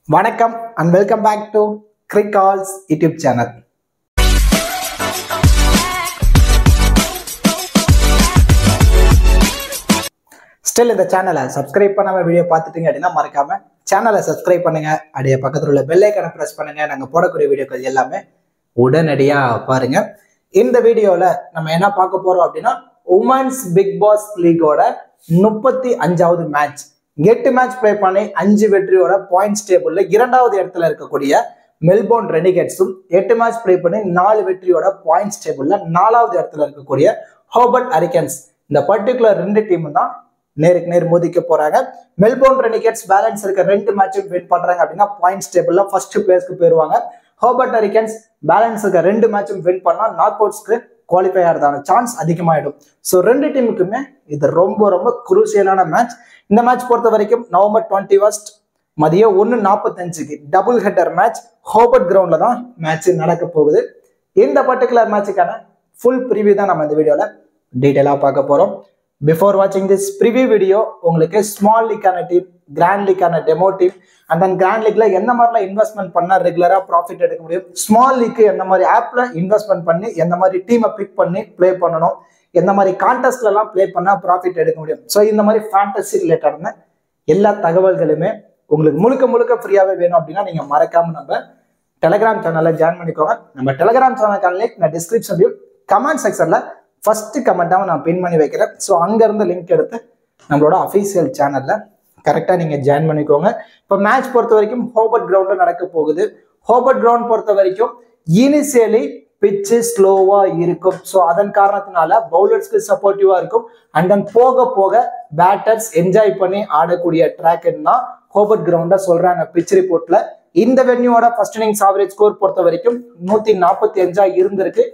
வணக்கம் and welcome back to Crickcalls YouTube channel. Still இந்த சேனலை சப்ஸ்கிரைப் பண்ணாம வீடியோ பார்த்துட்டீங்க அப்படின்னா மறக்காம சேனலை சப்ஸ்கிரைப் பண்ணுங்க. அப்படியே பக்கத்துல உள்ள பெல் ஐகானை பிரஸ் பண்ணுங்க. நாங்க போடக்கூடிய வீடியோக்கள் எல்லாமே உடனடியா பாருங்க. இந்த வீடியோல நம்ம என்ன பார்க்க போறோம் அப்படின்னா உமன்ஸ் பிக் பாஸ் லீகோட 35வது மேட்ச். 8 மேட்ச் பிளே பண்ணி 5 வெற்றியோட பாயிண்ட்ஸ் டேபிள்ல இரண்டாவது இடத்துல இருக்கக்கூடிய மெல்போர்ன் ரெனிகேட்ஸும் 8 மேட்ச் பிளே பண்ணி 4 வெற்றியோட பாயிண்ட்ஸ் டேபிள்ல 4வது இடத்துல இருக்கக்கூடிய ஹோபர்ட் ஹரிக்கன்ஸ். இந்த பர்டிகுலர் 2 டீம் தான் நேருக்கு நேர் மோதிக்க போறாங்க. மெல்போர்ன் ரெனிகேட்ஸ் பேலன்ஸ் இருக்க 2 மேட்சும் வின் பண்றாங்க அப்படின்னா பாயிண்ட்ஸ் டேபிள்ல ஃபர்ஸ்ட் பிளேஸ்க்கு போயிருவாங்க. ஹோபர்ட் ஹரிக்கன்ஸ் பேலன்ஸ் இருக்க 2 மேட்சும் வின் பண்ணா நாக் அவுட்ஸ்க்கு குவாலிஃபை ஆகிறதான சான்ஸ் அதிகமாயிடும். ஸோ 2 டீமுக்குமே இது ரொம்ப ரொம்ப குரூசியலான மேட்ச். இந்த மேட்ச் பொறுத்த வரைக்கும் நவம்பர் 21 மதியம் 1:45 டபுள் ஹெட்டர் மேட்ச் ஹோபர்ட் கிரவுண்ட்ல தான் மேட்ச் நடக்க போகுது. இந்த பர்டிகுலர் மேட்சுக்கான ஃபுல் ப்ரிவியூ தான் நம்ம இந்த வீடியோல டீட்டெயிலாக பார்க்க போறோம். பிஃபோர் வாட்சிங் திஸ் ப்ரிவியூ வீடியோ உங்களுக்கு ஸ்மால் லீக்கான டீம், கிராண்ட் லீக்கான demo team and then grand லீக்ல எந்த மாதிரிலாம் இன்வெஸ்ட்மெண்ட் பண்ணா ரெகுலரா ப்ராஃபிட் எடுக்க முடியும், ஸ்மால் லீக்கு எந்த மாதிரி ஆப்ல இன்வெஸ்ட்மெண்ட் பண்ணி எந்த மாதிரி டீமை பிக் பண்ணி பிளே பண்ணணும், எந்த மாதிரி கான்டெஸ்ட்ல எல்லாம் பிளே பண்ணா ப்ராஃபிட் எடுக்க முடியும். ஸோ இந்த மாதிரி ஃபேண்டசி ரிலேட்டடான எல்லா தகவல்களுமே உங்களுக்கு முழுக்க முழுக்க ஃப்ரீயாவே வேணும் அப்படின்னா நீங்க மறக்காம நம்ம டெலிகிராம் சேனல்ல ஜாயின் பண்ணிக்கோங்க. நம்ம டெலிகிராம் சேனல் லிங்க் நான் டிஸ்கிரிப்ஷன்லயும் கமெண்ட் செக்ஷன்ல ஃபர்ஸ்ட் கமெண்டாக நான் பின் பண்ணி வைக்கிறேன். ஸோ அங்கேருந்து லிங்க் எடுத்து நம்மளோட அஃபீஷியல் சேனலில் கரெக்டாக நீங்கள் ஜாயின் பண்ணிக்கோங்க. இப்போ மேட்ச் பொறுத்த வரைக்கும் ஹோபர்ட் கிரவுண்டில் நடக்க போகுது. ஹோபர்ட் கிரவுண்ட் பொறுத்த வரைக்கும் இனிஷியலி பிச்சு ஸ்லோவாக இருக்கும். ஸோ அதன் காரணத்தினால பவுலர்ஸ்க்கு சப்போர்ட்டிவாக இருக்கும். அண்ட் தென் போக போக பேட்டர்ஸ் என்ஜாய் பண்ணி ஆடக்கூடிய ட்ராக்னு தான் ஹோபர்ட் கிரவுண்டை சொல்கிறாங்க பிச் ரிப்போர்ட்டில். இந்த வென்யூவோட ஃபர்ஸ்ட் இன்னிங்ஸ் ஆவரேஜ் ஸ்கோர் பொறுத்த வரைக்கும் 145 இருந்திருக்கு.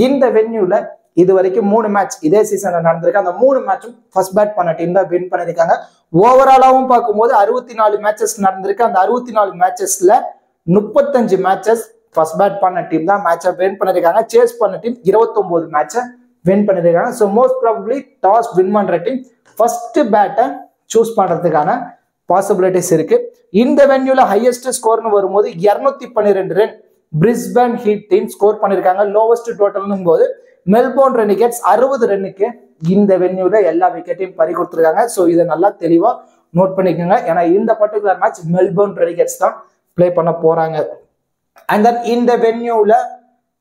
இந்த வென்யூல இது வரைக்கும் 3 மேட்ச் இதே சீசன்ல நடந்திருக்கு. அந்த 3 மேட்சும் ஃபர்ஸ்ட் பேட் பண்ண டீம் தான் வின் பண்ணிருக்காங்க. ஓவராலாவும் பார்க்கும்போது 64 மேட்சஸ் நடந்திருக்கு. அந்த 64 மேட்சஸ்ல 35 மேட்சஸ் ஃபர்ஸ்ட் பேட் பண்ண டீம் தான் மேட்சை வின் பண்ணிருக்காங்க. சேஸ் பண்ண டீம் 29 மேட்சை வின் பண்ணிருக்காங்க. So most probably toss win பண்ற டீம் ஃபர்ஸ்ட் பேட்டை சூஸ் பண்றதுக்கான பாசிபிலிட்டிஸ் இருக்கு. இந்த வென்யூல ஹையஸ்ட் ஸ்கோர்னு வரும்போது 212 run Brisbane heat team score பண்ணிருக்காங்க. லோவஸ்ட் டோட்டல்னும் போது மெல்போர்ன் ரெனிகேட்ஸ் 60 ரன்னுக்கு இந்த வென்யூல எல்லா விக்கெட்டையும் பறி கொடுத்துருக்காங்க. ஸோ இதை நல்லா தெளிவா நோட் பண்ணிக்கோங்க. ஏன்னா இந்த பர்டிகுலர் மேட்ச் மெல்போர்ன் ரெனிகேட்ஸ் தான் பிளே பண்ண போறாங்க. அண்ட் தென் இந்த வென்யூல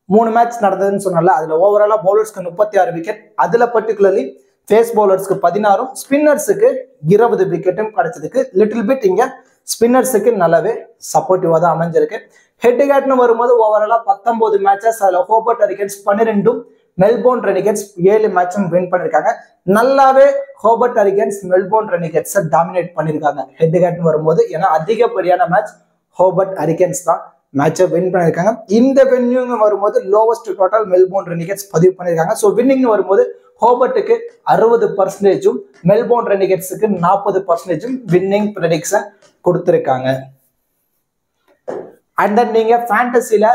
3 மேட்ச் நடந்ததுன்னு சொன்னால அதுல ஓவராலா பவுலர்ஸ்க்கு 36 விக்கெட், அதுல பர்டிகுலர்லி ஃபேஸ் பவுலர்ஸ்க்கு 16, ஸ்பின்னர்ஸுக்கு 20 விக்கெட்டும் கிடைச்சதுக்கு லிட்டில் பிட் இங்க ஸ்பின்னர்ஸுக்கு நல்லாவே சப்போர்ட்டிவா தான் அமைஞ்சிருக்கு. ஹெட் ஹேட்னு வரும்போது ஓவராலா 19 மேட்சஸ், அதுல ஹோபர்ட் ஹரிக்கன்ஸ் 12, மெல்போர்ன் ரெனிகேட்ஸ் 7 மேட்சும் வின் பண்ணிருக்காங்க. நல்லாவே ஹோபர்ட் ஹரிக்கன்ஸ் மெல்போர்ன் ரெனிகேட்ஸ் டாமினேட் பண்ணிருக்காங்க ஹெட் ஹேட்னு வரும்போது. ஏன்னா அதிகப்படியான மேட்ச் ஹோபர்ட் ஹரிக்கன்ஸ் தான் மேட்சை வின் பண்ணிருக்காங்க. இந்த வென்யூங்க வரும்போது லோவஸ்ட் டோட்டல் மெல்போர்ன் ரெனிகேட்ஸ் பதிவு பண்ணிருக்காங்க. ஸோ வின்னிங்னு வரும்போது ஹோபர்ட்டுக்கு 60%, மெல்போர்ன் ரெனிகேட்ஸுக்கு 40% வின்னிங் ப்ரெடிக்ஷன் கொடுத்துருக்காங்க. அண்ட் தென் நீங்க ஃபேண்டசில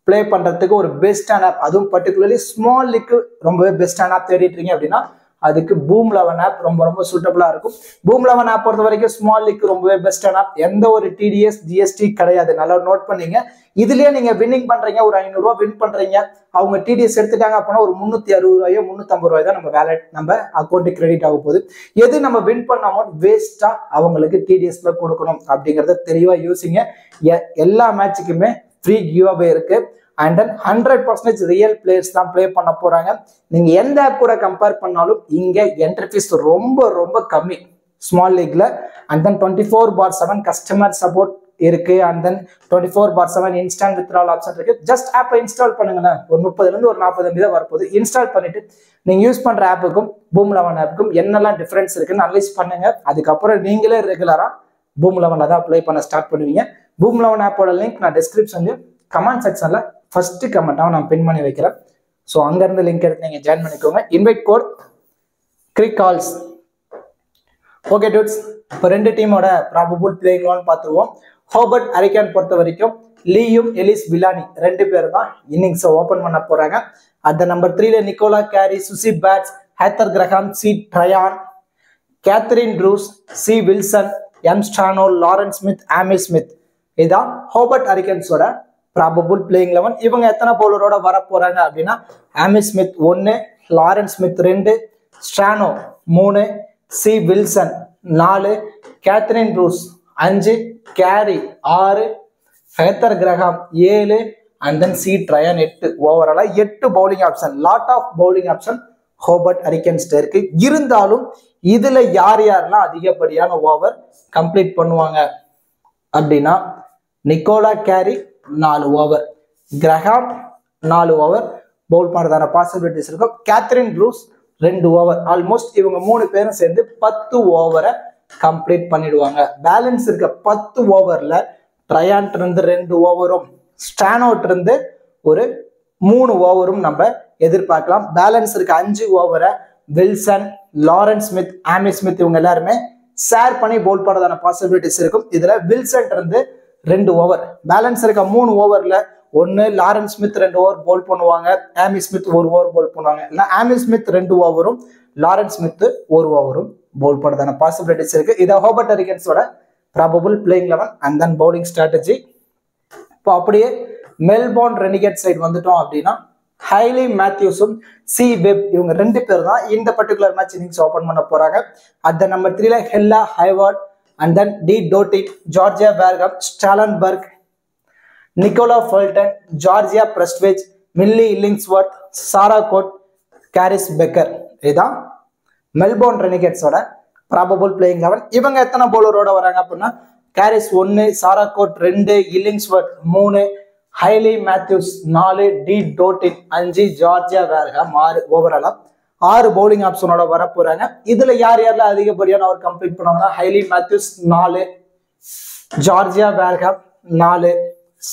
பிளே பண்றதுக்கு ஒரு பெஸ்டான ஆப், அதுவும் பர்டிகுலர்லி ஸ்மால் லீக்கு ரொம்பவே பெஸ்டான ஆப் தேடிட்டு இருக்கீங்க அப்படின்னா அதுக்கு பூம் 11 ஆப் ரொம்ப ரொம்ப சூட்டபிளா இருக்கும். பூம் 11 ஆப் பொறுத்த வரைக்கும் ஸ்மால் லீக்கு ரொம்பவே பெஸ்டான ஆப். எந்த ஒரு டிடிஎஸ் ஜிஎஸ்டி கிடையாது. நல்லா நோட் பண்ணீங்க. இதுலயே நீங்க வின்னிங் பண்றீங்க, ஒரு 500 ரூபாய் வின் பண்றீங்க, அவங்க டிடிஎஸ் எடுத்துட்டாங்க அப்படின்னா ஒரு 360 ரூபாயோ 350 ரூபாய் தான் நம்ம வேலட் நம்ம அக்கௌண்ட்டுக்கு கிரெடிட் ஆக போகுது. எது நம்ம வின் பண்ண அமௌண்ட் வேஸ்டா அவங்களுக்கு டிடிஎஸ்ல கொடுக்கணும் அப்படிங்கறத தெளிவா யோசிங்க. எல்லா மேட்சுக்குமே ஃப்ரீ கிவ் அவே இருக்கு. அண்ட் தென் 100% ரியல் பிளேயர்ஸ் தான் பிளே பண்ண போறாங்க. நீங்க எந்த ஆப் கூட கம்பேர் பண்ணாலும் இங்க என்ட்ரி ஃபீஸ் ரொம்ப ரொம்ப கம்மி ஸ்மால் லீக்ல. அண்ட் தென் 24/7 கஸ்டமர் சப்போர்ட் இருக்கு. And then 24/7 instant withdrawal option இருக்கு. ஜஸ்ட் ஆப்பை இன்ஸ்டால் பண்ணுங்களேன். ஒரு 30 இருந்து ஒரு 40 MB தான் வரப்போகுது. இன்ஸ்டால் பண்ணிட்டு நீங்க யூஸ் பண்ற ஆப்புக்கும் பூம் 11 ஆப்புக்கும் என்னெல்லாம் டிஃபரன்ஸ் இருக்குன்னு அனலைஸ் பண்ணுங்க. அதுக்கப்புறம் நீங்களே ரெகுலரா பூம் 11 தான் அப்ளை பண்ண ஸ்டார்ட் பண்ணுவீங்க. பூம் 11 ஆப்போட லிங்க் நான் டிஸ்கிரிப்ஷன்லயும் கமெண்ட் செக்ஷன்ல ஃபர்ஸ்ட் கமெண்டாக நான் பின் பண்ணி வைக்கிறேன். ஸோ அங்கேருந்து லிங்க் எடுத்து நீங்கள் ஜாயின் பண்ணிக்கோங்க. Invite code Crickcalls. Okay dudes, இப்போ 2 டீமோட ப்ராபபிள் பிளேயிங் லோன் பார்த்துருவோம். ஹோபர்ட் ஹரிக்கன் பொறுத்த வரைக்கும் லீயும் எலிஸ் விலானி 2 பேர் தான் இன்னிங்ஸை ஓப்பன் பண்ண போறாங்க. அந்த நம்பர் 3ல Nicola Carey, Suzie Bates, Heather Graham, C Tryon, Kathryn Bruce, C Wilson, M Strano, Lawrence Smith, Amy Smith இதான் ஹோபர்ட் ஹரிக்கன்ஸோட ப்ராபபிள் பிளேயிங் 11. இவங்க எத்தனை பவுலரோட வர போறாங்க அப்படின்னா Amy Smith 1, Lawrence Smith 2, Strano 3, C Wilson 4, Kathryn Bruce 5, Carey 6, Heather Graham 7 and then C Tryon 8. ஓவராலா 8 bowling option, lot of bowling option Hobart ஹரிக்கன்ஸ்ட இருக்கு. இருந்தாலும் இதுல யார் யாரெல்லாம் அதிகப்படியான ஓவர் கம்ப்ளீட் பண்ணுவாங்க அப்படின்னா Nicola Carey 4 over, Graham 4 over bowl பண்றதான பாசிபிலிட்டிஸ் இருக்கும். Kathryn Bruce 2 over. ஆல்மோஸ்ட் இவங்க 3 பேரும் சேர்ந்து 10 ஓவரை கம்ப்ளீட் பண்ணிடுவாங்க. பேலன்ஸ் இருக்க 10 ஓவர்ல ட்ரையான்ட் இருந்து 2 ஓவரும், ஸ்டானோட் இருந்து ஒரு 3 ஓவரும் நம்ம எதிர்பார்க்கலாம். பேலன்ஸ் இருக்க 5 ஓவரை Wilson, Lawrence Smith, Amy Smith இவங்க எல்லாருமே ஷேர் பண்ணி பவுல் பண்றதான பாசிபிலிட்டிஸ் இருக்கும். இதுல வில்சன் இருந்து 2 ஓவர், பேலன்ஸ் இருக்க 3 ஓவர்ல ஒன்னு லாரன்ஸ் ஸ்மித் 2 ஓவர் பவுல் பண்ணுவாங்க, ஆமி ஸ்மித் 1 ஓவர் பவுல் பண்ணுவாங்க. இல்ல ஆமி ஸ்மித் 2 ஓவரும் லாரன்ஸ் ஸ்மித் 1 ஓவரும் பவுல் பண்றதான பாசிபிலிட்டிஸ் இருக்கு. இதை ஹோபர்ட் ஹரிக்கன்ஸோட probable playing 11 and then bowling strategy. இப்போ அப்படியே மெல்போர்ன் ரெனிகேட் சைடு வந்துட்டோம் அப்படின்னா ஹைலி மேத்யூஸும் சி வெப் இவங்க 2 பேர் தான் இந்த பர்டிகுலர் மேட்ச் இன்னிங்ஸ் ஓபன் பண்ண போறாங்க. அட் நம்பர் 3ல Ella Hayward and then D Dottin, Georgia Wareham, Stalenberg, Nicola Fulton, Georgia Prestwidge, Millie Illingworth, Sarah Coyte, Carys Becker. இதுதான் மெல்போர்ன் ரெனிகேட்ஸோட ப்ராபபிள் பிளேயிங் 11. இவங்க எத்தனை பவுலரோட வராங்க அப்படின்னா Carys 1, Sarah Coyte 2, Illingworth 3, Hayley Matthews 4, D Dottin 5, Georgia Wareham 6. ஓவராலா 6 bowling ஆப்ஷனோட வர போறாங்க. இதுல யார் யாரெல்லாம் அதிகப்படியான அவர் கம்ப்ளீட் பண்ணுவாங்கன்னா ஹைலி மேத்யூஸ் 4, ஜார்ஜியா பேர்கம் 4,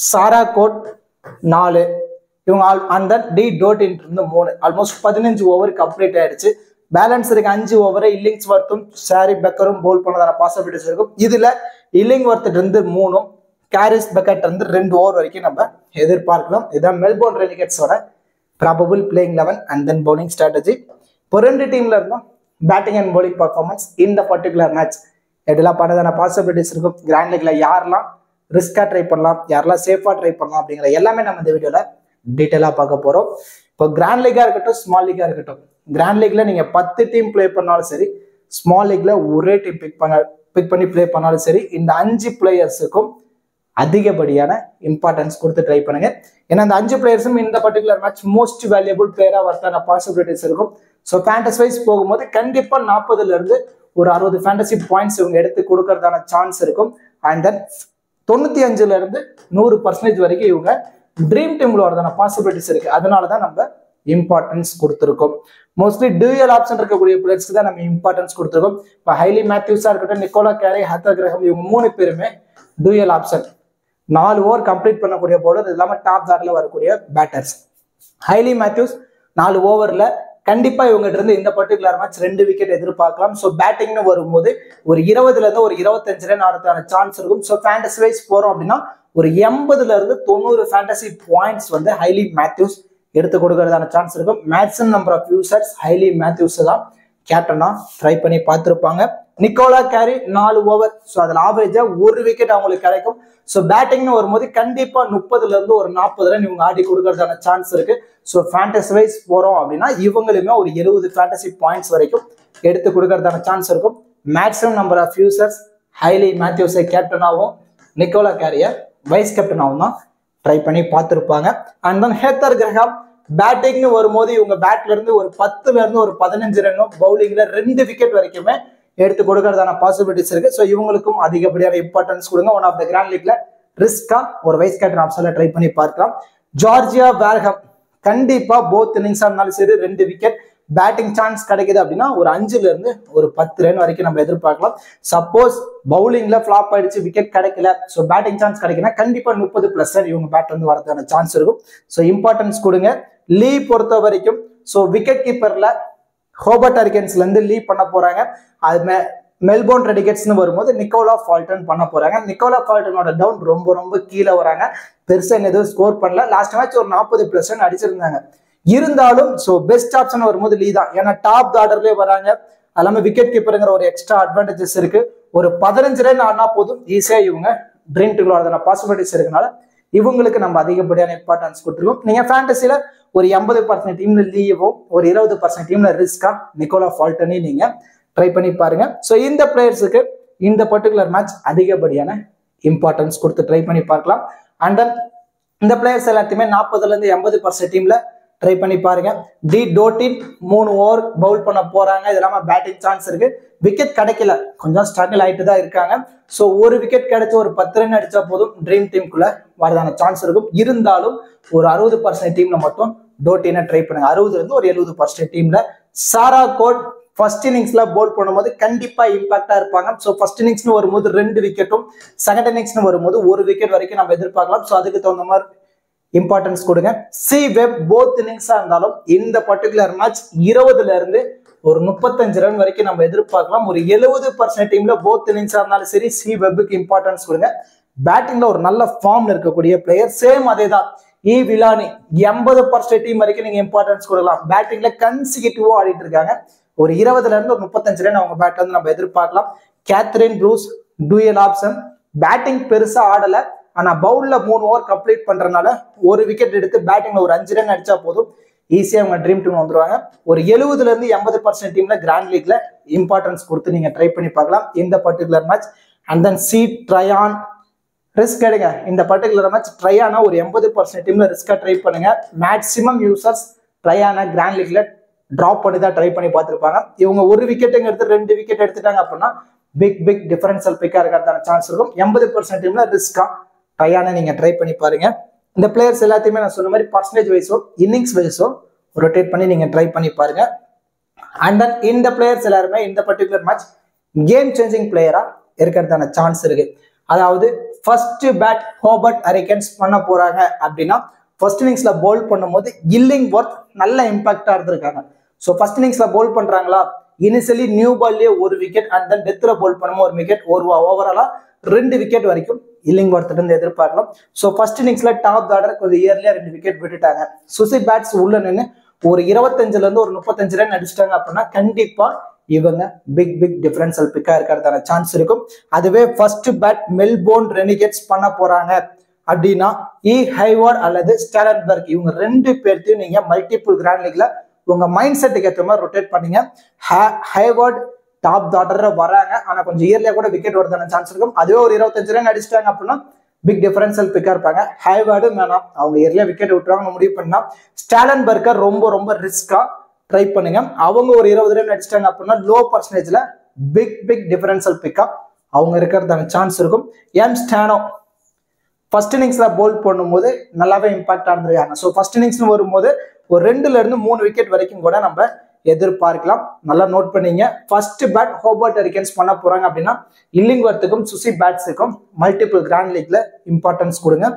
சாரா கோட் 4, இவங்க அந்த டி டோட்டின் இருந்து 3. ஆல்மோஸ்ட் 15 ஓவர் கம்ப்ளீட் ஆயிடுச்சு. பேலன்ஸ் இருக்க 5 ஓவரை இல்லிங்ஸ்வர்த்தும் சாரி பெக்கரும் பவுல் பண்ணதான பாசிபிலிட்டிஸ் இருக்கும். இதுல இல்லிங்வர்த் இருந்து 3, கேரிஸ் பெக்கட் இருந்து 2 ஓவர் வரைக்கும் நம்ம எதிர்பார்க்கலாம். இதான் மெல்போர்ன் ரெனிகேட்ஸோட probable playing 11 and then bowling strategy. இப்போ 2 டீம்ல இருந்தும் பேட்டிங் அண்ட் பவுலிங் பர்ஃபார்மன்ஸ் இந்த பர்டிகுலர் மேட்ச் எப்படிலாம் பண்ணதான பாசிபிலிட்டிஸ் இருக்கும், கிராண்ட் லீக்ல யாரெல்லாம் ரிஸ்கா ட்ரை பண்ணலாம், யாரெல்லாம் சேஃபா ட்ரை பண்ணலாம் அப்படிங்கிற எல்லாமே நம்ம இந்த வீடியோல டீட்டெயிலா பார்க்க போறோம். இப்போ கிராண்ட் லீகா இருக்கட்டும், ஸ்மால் லீகா இருக்கட்டும், கிராண்ட் லீக்ல நீங்க 10 டீம் பிளே பண்ணாலும் சரி, ஸ்மால் லீக்ல ஒரே டீம் பிக் பண்ணி பிளே பண்ணாலும் சரி, இந்த 5 பிளேயர்ஸுக்கும் அதிகப்படியான இம்பார்ட்டன்ஸ் கொடுத்து ட்ரை பண்ணுங்க. ஏன்னா அந்த 5 பிளேயர்ஸும் இந்த பர்டிகுலர் மேட்ச் மோஸ்ட் வேல்யூபிள் பிளேயரா வரதான பாசிபிலிட்டிஸ் இருக்கும். ஸோ ஃபேண்டசி வைஸ் போகும்போது கண்டிப்பா 40ல இருந்து ஒரு 60 ஃபேண்டசி பாயிண்ட்ஸ் இவங்க எடுத்து கொடுக்கறதான சான்ஸ் இருக்கும். அண்ட் தென் 95ல இருந்து 100% வரைக்கும் இவங்க ட்ரீம் டீம்ல வரதான பாசிபிலிட்டிஸ் இருக்கு. அதனாலதான் நம்ம இம்பார்ட்டன்ஸ் கொடுத்துருக்கோம். மோஸ்ட்லி டூயல் ஆப்ஷன் இருக்கக்கூடிய பிளேயர்ஸ்க்கு தான் நம்ம இம்பார்ட்டன்ஸ் கொடுத்துருக்கோம். இப்போ ஹைலி மேத்யூஸா இருக்கட்டும், நிக்கோலா கேரி, ஹெத்தர் கிரஹாம் இவங்க 3 பேருமே டூயல் ஆப்ஷன் 4 ஓவர் கம்ப்ளீட் பண்ணக்கூடிய பவுலர், இது இல்லாம டாப் ஆர்டர்ல வரக்கூடிய பேட்டர்ஸ். ஹைலி மேத்யூஸ் 4 ஓவர்ல கண்டிப்பா இவங்ககிட்ட இருந்து இந்த பர்டிகுலர் மேட்ச் 2 விக்கெட் எதிர்பார்க்கலாம். ஸோ பேட்டிங்னு வரும்போது ஒரு 20ல இருந்து ஒரு 25 ரன் ஆடுறதுக்கான சான்ஸ் இருக்கும். ஸோ ஃபேண்டசி வைஸ் போறோம் அப்படின்னா ஒரு 80ல இருந்து 90 ஃபேண்டசி பாயிண்ட்ஸ் வந்து ஹைலி மேத்யூஸ் எடுத்து கொடுக்கறதான சான்ஸ் இருக்கும். Maximum number of users Hayley Matthews தான் கேப்டனா ட்ரை பண்ணி பார்த்துருப்பாங்க. நிக்கோலா கேரி 4 ஓவர், ஸோ அதில் ஆவரேஜா 1 விக்கெட் அவங்களுக்கு கிடைக்கும். ஸோ பேட்டிங்னு வரும்போது கண்டிப்பா 30ல இருந்து ஒரு 40 ரன் இவங்க ஆடி கொடுக்கறதான சான்ஸ் இருக்கு. ஸோ ஃபேண்டசி வைஸ் போறோம் அப்படின்னா இவங்களுமே ஒரு 70 ஃபேண்டசி பாயிண்ட்ஸ் வரைக்கும் எடுத்து கொடுக்கறதான சான்ஸ் இருக்கும். Maximum number of users Hayley மேத்யூஸை கேப்டனாகவும் நிக்கோலா கேரியை வைஸ் கேப்டனாகவும் தான் ட்ரை பண்ணி பார்த்துருப்பாங்க. அண்ட் தென் ஹெத்தர் கிரஹாம் பேட்டிங்னு வரும்போது இவங்க பேட்ல இருந்து ஒரு 10ல இருந்து ஒரு 15 ரன்னும், பவுலிங்ல 2 விக்கெட் வரைக்குமே எடுத்து கொடுக்கறதான பாசிபிலிட்டிஸ் இருக்கு. ஸோ இவங்களுக்கும் அதிகப்படியான இம்பார்ட்டன்ஸ் கொடுங்க. ஒன் ஆஃப் த கிராண்ட் லீக்ல ரிஸ்கா ஒரு வைஸ் கேப்டன் ஆப்ஷன்ல ட்ரை பண்ணி பார்க்கலாம். ஜார்ஜியா பேர்கம் கண்டிப்பா போத் இன்னிங்ஸா இருந்தாலும் சரி 2 விக்கெட் பேட்டிங் சான்ஸ் கிடைக்குது அப்படின்னா ஒரு 5ல இருந்து ஒரு 10 ரன் வரைக்கும் நம்ம எதிர்பார்க்கலாம். சப்போஸ் பவுலிங்ல ஃபிளாப் ஆயிடுச்சு, விக்கெட் கிடைக்கல, ஸோ பேட்டிங் சான்ஸ் கிடைக்குன்னா கண்டிப்பா 30+ ரன் இவங்க பேட் வந்து வரதுக்கான சான்ஸ் இருக்கும். ஸோ இம்பார்ட்டன்ஸ் கொடுங்க. லீ பொறுத்த வரைக்கும் ஸோ விக்கெட் கீப்பர்ல ஹோபர்ட் ஹரிக்கன்ஸ்ல இருந்து லீ பண்ண போறாங்க. அது மெல்போர்ன் ரெனிகேட்ஸ்னு வரும்போது நிக்கோலா ஃபால்டன் பண்ண போறாங்க. நிக்கோலா ஃபால்டனோட டவுன் ரொம்ப கீழே வராங்க. பெருசா எதுவும் ஸ்கோர் பண்ணல. லாஸ்ட் மேட்ச் ஒரு 40+ ரன் அடிச்சிருந்தாங்க. இருந்தாலும் ஸோ பெஸ்ட் ஆப்ஷன் வரும்போது லீ தான். ஏன்னா டாப் ஆர்டர்லயே வராங்க. அது இல்லாமல் விக்கெட் கீப்பருங்கிற ஒரு எக்ஸ்ட்ரா அட்வான்டேஜஸ் இருக்கு. ஒரு 15 ரன் ஆனா போதும் ஈஸியா இவங்க ட்ரீம் டீம்ல வரதான பாசிபிலிட்டிஸ் இருக்கனால இவங்களுக்கு நம்ம அதிகப்படியான இம்பார்ட்டன்ஸ் கொடுத்துருக்கோம். நீங்க ஃபேண்டசில ஒரு 80% டீம்ல லீவோ ஒரு 20% டீம்ல ரிஸ்கா நிக்கோலா ஃபால்டனி நீங்க ட்ரை பண்ணி பாருங்க. ஸோ இந்த பிளேயர்ஸுக்கு இந்த பர்டிகுலர் மேட்ச் அதிகப்படியான இம்பார்ட்டன்ஸ் கொடுத்து ட்ரை பண்ணி பார்க்கலாம். அண்ட் தென் இந்த பிளேயர்ஸ் எல்லாத்தையுமே 40% இருந்து 80% டீம்ல ட்ரை பண்ணி பாருங்க. டி டோட்டின் 3 ஓவர் பவுல் பண்ண போறாங்க. இது இல்லாம பேட்டிங் சான்ஸ் இருக்கு. விக்கெட் கிடைக்கல, கொஞ்சம் ஸ்ட்ரகிள் ஆயிட்டு தான் இருக்காங்க. ஸோ ஒரு விக்கெட் கிடைச்சு ஒரு 10 ரன் அடிச்சா போதும் ட்ரீம் டீமுக்குள்ள வரதான சான்ஸ் இருக்கும். இருந்தாலும் ஒரு 60% டீம்ல மட்டும் டோட்டினை ட்ரை பண்ணுங்க. 60 இருந்து ஒரு 70% டீம்ல சாரா கோட் ஃபர்ஸ்ட் இன்னிங்ஸ்ல போல் பண்ணும்போது கண்டிப்பா இம்பாக்டா இருப்பாங்க. ஸோ ஃபர்ஸ்ட் இன்னிங்ஸ்னு வரும்போது 2 விக்கெட்டும், செகண்ட் இன்னிங்ஸ்னு வரும்போது 1 விக்கெட் வரைக்கும் நம்ம எதிர்பார்க்கலாம். ஸோ அதுக்கு தகுந்த மாதிரி இம்பார்ட்டன்ஸ் கொடுங்க. சி வெப் போத் இன்னிங்ஸா இருந்தாலும் இந்த பர்டிகுலர் மேட்ச் 20ல இருந்து ஒரு 35 ரன் வரைக்கும் நம்ம எதிர்பார்க்கலாம். ஒரு 70% டீம்ல போத் இன்னிங்ஸா இருந்தாலும் சரி சி வெப்புக்கு இம்பார்ட்டன்ஸ் கொடுங்க. பேட்டிங்ல ஒரு நல்ல ஃபார்ம்ல இருக்கக்கூடிய பிளேயர் சேம் அதே தான் விலானி 80% டீம் வரைக்கும் நீங்க இம்பார்ட்டன்ஸ் கொடுக்கலாம். பேட்டிங்ல கன்சிக்யூட்டிவா ஆடிட்டு இருக்காங்க. ஒரு 20ல இருந்து ஒரு 35 ரன் அவங்க பேட்ல இருந்து நம்ம எதிர்பார்க்கலாம். Catherine Bruce dual option, batting பெருசா ஆடல, ஆனா பவுல்ல 3 ஓவர் கம்ப்ளீட் பண்றதுனால ஒரு விக்கெட் எடுத்து பேட்டிங்ல ஒரு 5 ரன் அடிச்சா போதும் ஈஸியா அவங்க ட்ரீம் டீம் வந்துருவாங்க. ஒரு 70ல இருந்து 80% டீம்ல கிராண்ட் லீக்ல இம்பார்ட்டன்ஸ் கொடுத்து நீங்க ட்ரை பண்ணி பார்க்கலாம் இந்த particular match. And then C Tryon risk எடுங்க. இந்த பர்டிகுலர் மேட்ச் ட்ரையானா ஒரு 80% டீம்ல ரிஸ்கா ட்ரை பண்ணுங்க. மேக்ஸிமம் யூசர்ஸ் ட்ரையானா கிராண்ட் லீக்ல டிராப் பண்ணி தான் ட்ரை பண்ணி பார்த்துருப்பாங்க. இவங்க ஒரு விக்கெட்டுங்க எடுத்து 2 விக்கெட் எடுத்துட்டாங்க அப்படின்னா பிக் டிஃபரன்ஷியல் பிக்கா இருக்கிறதான சான்ஸ் இருக்கும். 80% டீம்ல ரிஸ்கா ட்ரையானா நீங்க ட்ரை பண்ணி பாருங்க. இந்த பிளேயர்ஸ் எல்லாத்தையுமே நான் சொன்ன மாதிரி பர்சன்டேஜ் வைஸோ இன்னிங்ஸ் வைஸோ ரொட்டேட் பண்ணி நீங்க ட்ரை பண்ணி பாருங்க. அண்ட் தென் இந்த பிளேயர்ஸ் எல்லாருமே இந்த பர்டிகுலர் மேட்ச் கேம் சேஞ்சிங் பிளேயரா இருக்கிறதான சான்ஸ் இருக்கு. அதாவது ஃபர்ஸ்ட் பேட் ஹோபர்ட் ஹரிகேன்ஸ் பண்ண போறாங்க அப்படின்னா ஃபர்ஸ்ட் இன்னிங்ஸ்ல போல் பண்ணும்போது இல்லிங்வொர்த் நல்ல இம்பாக்டா இருந்திருக்காங்க. ஸோ ஃபர்ஸ்ட் இன்னிங்ஸ்ல போல் பண்றாங்களா, இனிஷியலி நியூ பால்லேயே 1 விக்கெட் அண்ட் தென் டெத்ல போல் பண்ணும்போது 1 விக்கெட், ஓவராலா 2 விக்கெட் வரைக்கும் இல்லிங்வொர்த் இருந்து எதிர்பார்க்கலாம். ஸோ ஃபர்ஸ்ட் இன்னிங்ஸ்ல டாப் ஆர்டர் கொஞ்சம் இயர்லியா 2 விக்கெட் விட்டுட்டாங்க. சுசி பேட்ஸ் உள்ள நின்று ஒரு 25ல இருந்து ஒரு 35 ரன் அடிச்சிட்டாங்க அப்படின்னா கண்டிப்பா இவங்க பிக் டிஃபரன்ஷியல் பிக்கா இருக்கிறதான சான்ஸ் இருக்கும். அதுவே ஃபர்ஸ்ட் பேட் மெல்போர்ன் ரெனிகேட்ஸ் பண்ண போறாங்க அப்படின்னா ஹைவார்ட் அல்லது ஸ்டாலன்பர்க் இவங்க 2 பேர்த்தையும் நீங்க மல்டிபிள் கிராண்ட் லீக்ல உங்க மைண்ட் செட்டுக்கு ஏற்ற மாதிரி ரொட்டேட் பண்ணீங்க. ஹைவார்ட் டாப் ஆர்டர் வராங்க, ஆனா கொஞ்சம் இயர்லியா கூட விக்கெட் வரதான சான்ஸ் இருக்கும். அதுவே ஒரு 25 ரன் அடிச்சிட்டாங்க அப்படின்னா பிக் டிஃபரன்ஷியல் பிக்கா இருப்பாங்க. ஹைவார்டும் வேணாம், அவங்க இயர்லியா விக்கெட் விட்டுருவாங்க முடிவு பண்ணா ஸ்டாலன்பர்க்கர் ரொம்ப ரிஸ்கா ட்ரை பண்ணுங்க. அவங்க ஒரு 20 ரன் அடிச்சிட்டாங்க அப்படின்னா லோ பர்சன்டேஜ்ல பிக் டிஃபரன்ஷியல் பிக்கா அவங்க இருக்கிறதான சான்ஸ் இருக்கும். ஸ்டானோ ஃபர்ஸ்ட் இன்னிங்ஸ்ல போல் பண்ணும்போது நல்லாவே இம்பாக்ட் இருந்திருக்காங்க. ஸோ ஃபர்ஸ்ட் இன்னிங்ஸ்னு வரும்போது ஒரு 2ல இருந்து 3 விக்கெட் வரைக்கும் கூட நம்ம எதிர்பார்க்கலாம். நல்லா நோட் பண்ணீங்க. ஃபர்ஸ்ட் பேட் ஹோபர்ட் ஹரிகேன்ஸ் பண்ண போறாங்க அப்படின்னா இல்லிங்வொர்த்துக்கும் சுசி பேட்ஸுக்கும் மல்டிபிள் கிராண்ட் லீக்ல இம்பார்ட்டன்ஸ் கொடுங்க.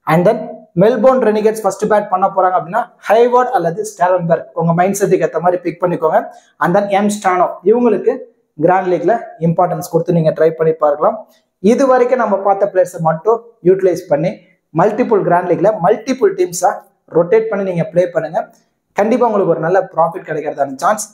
And then Melbourne Renegades first bad பண்ண போறாங்க அப்படின்னா ஹைவார்ட் அல்லது ஸ்டாலன்பர்க் உங்க மைண்ட் செட்டுக்கு ஏற்ற மாதிரி பிக் பண்ணிக்கோங்க. அண்ட் தென் ஸ்டானோ இவங்களுக்கு கிராண்ட் லீக்ல இம்பார்ட்டன்ஸ் கொடுத்து நீங்க ட்ரை பண்ணி பார்க்கலாம். இது வரைக்கும் நம்ம பார்த்த பிளேயர்ஸை மட்டும் யூட்டிலைஸ் பண்ணி மல்டிபிள் கிராண்ட் லீக்ல மல்டிபிள் டீம்ஸா ரொட்டேட் பண்ணி நீங்க பிளே பண்ணுங்க. கண்டிப்பா உங்களுக்கு ஒரு நல்ல ப்ராஃபிட் கிடைக்கிறதான சான்ஸ்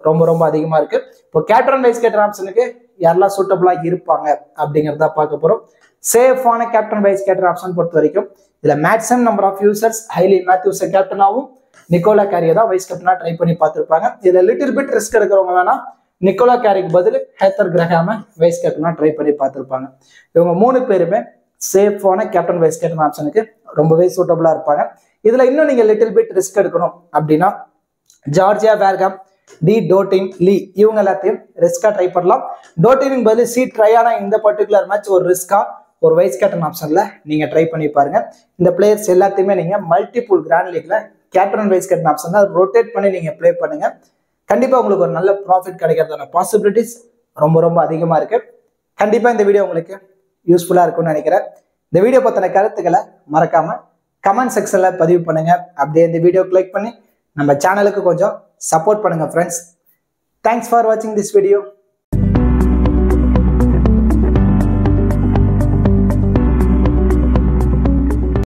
ரொம்ப அதிகமா இருக்கு. இப்போ கேப்டன் வைஸ் கேப்டன் ஆப்ஷனுக்கு யாரெல்லாம் சூட்டபிளா இருப்பாங்க அப்படிங்கிறத பார்க்க போறோம். சேஃபான கேப்டன் வைஸ் கேப்டன் ஆப்ஷன் பொறுத்த வரைக்கும் இதுல maximum number of users Hayley Matthews கேப்டனாவும் நிக்கோலா கேரியை தான் வைஸ் கேப்டனா ட்ரை பண்ணி பார்த்திருப்பாங்க. இதுல லிட்டில் பிட் ரிஸ்க் எடுக்கிறவங்க வேணா நிக்கோலா கேரிக்கு பதில் ஹேத்தர் கிரஹாம வைஸ் கேப்டனா ட்ரை பண்ணி பார்த்திருப்பாங்க. இவங்க 3 பேருமே சேஃபான கேப்டன் வைஸ் கேப்டன் ஆப்ஷனுக்கு ரொம்பவே சூட்டபிளா இருப்பாங்க. இதுல இன்னும் நீங்க லிட்டில் பிட் ரிஸ்க் எடுக்கணும் அப்படின்னா ஜார்ஜியா வேர்கம், டி டோட்டின், லீ இவங்க எல்லாத்தையும் ரிஸ்கா ட்ரை பண்ணலாம். டோட்டினுக்கு பதில் சி ட்ரையானா இந்த பர்டிகுலர் மேட்ச் ஒரு ரிஸ்கா ஒரு வைஸ் கேப்டன் ஆப்ஷன்ல நீங்க ட்ரை பண்ணி பாருங்க. இந்த பிளேயர்ஸ் எல்லாத்தையுமே நீங்க மல்டிபிள் கிராண்ட் லீக்ல கேப்டன் வைஸ் கேப்டன் ஆப்ஷன்ல ரொட்டேட் பண்ணி நீங்க பிளே பண்ணுங்க. கண்டிப்பா உங்களுக்கு ஒரு நல்ல ப்ராஃபிட் கிடைக்கிறதான பாசிபிலிட்டிஸ் ரொம்ப அதிகமா இருக்கு. கண்டிப்பா இந்த வீடியோ உங்களுக்கு யூஸ்ஃபுல்லா இருக்கும்னு நினைக்கிறேன். இந்த வீடியோ பத்தின கருத்துக்களை மறக்காம கமெண்ட் செக்ஷன்ல பதிவு பண்ணுங்க. அப்படியே இந்த வீடியோ கிளிக் பண்ணி நம்ம சேனலுக்கு கொஞ்சம் சப்போர்ட் பண்ணுங்க ஃப்ரெண்ட்ஸ். தேங்க்ஸ் ஃபார் வாட்சிங் திஸ் வீடியோ.